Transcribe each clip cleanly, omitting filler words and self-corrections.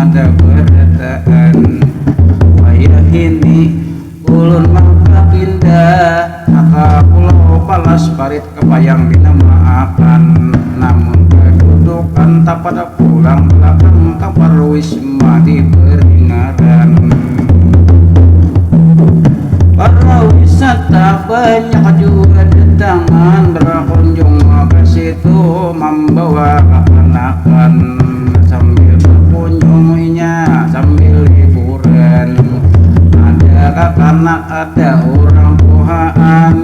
ada berataan wayah ini ulun mangka pindah aka pulau Palas parit kebayang dinamaakan namun kedudukan tak pada pulang belakang kapal wisma di Beringaren. Para wisata banyak juga datangan berkunjung ke situ membawa kepanakan sambil berkunjungnya sambil liburan. Ada kakanak, ada orang tuaan,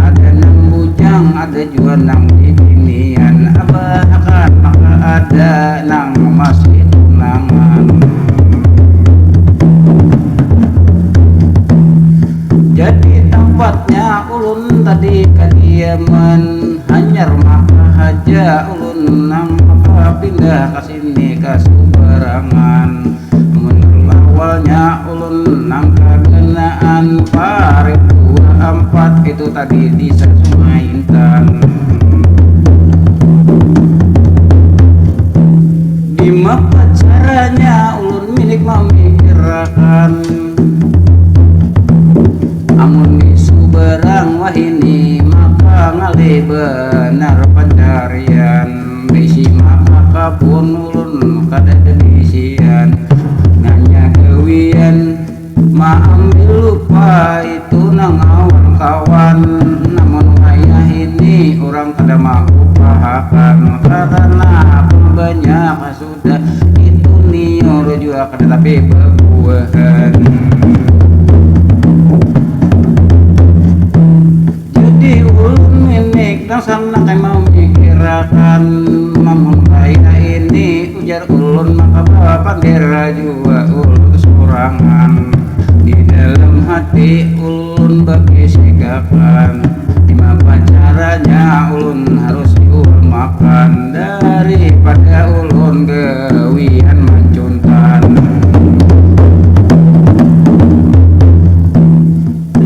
ada nang bujang, ada juga nang bibinian, abah kanak ada nang masih tunangan. Jadi tempatnya ulun tadi kediaman hanyar maka haja ulun nang maka pindah ke sini ke Subarangan. Menurut awalnya ulun nang kagenaan parit 24 itu tadi di Sungai Intan. Di mapa caranya ulun milik memikirkan amun di Subarang wah ini maka ngalih benar pencarian bisi maka kabun ulun kada dedisian nanya kewian maambil lupa itu nang awan kawan namun wayah ini orang kada mau pahakan karena banyak sudah itu nior juga kada tapi bebuahan. Sana kayak mau mikirakan namun kaya ini ujar ulun maka bapak dera juga ulun kesurangan di dalam hati ulun bagi sigakan gimana caranya ulun harus diulmakan daripada ulun gawian mancuntan.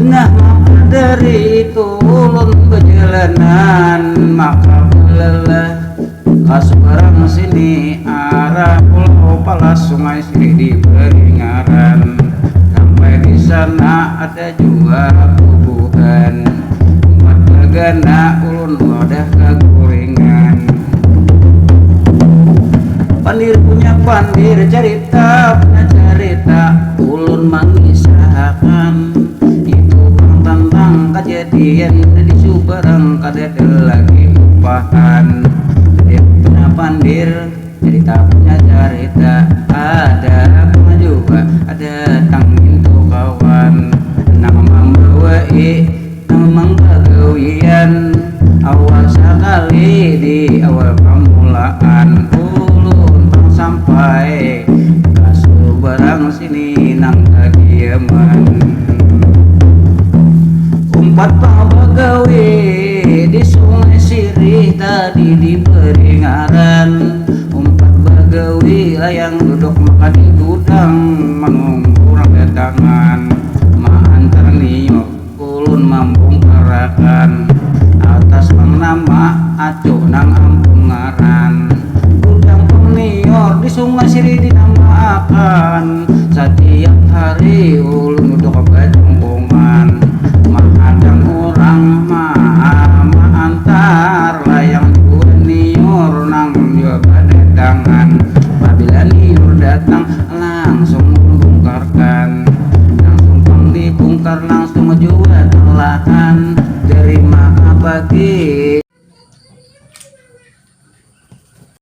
Nah maka dari itu ulun perjalanan maka lelah ke Subarang sini arah Pulau Palas Sungai Sirih di Beringaren. Sampai di sana ada juga kuburan buat begana ulun wadah keguringan. Pandir punya pandir cerita punya cerita ulun mengisahkan tentang kejadian di Subarang kada lagi lupakan. Dia punya pandir cerita punya cerita ada apa juga ada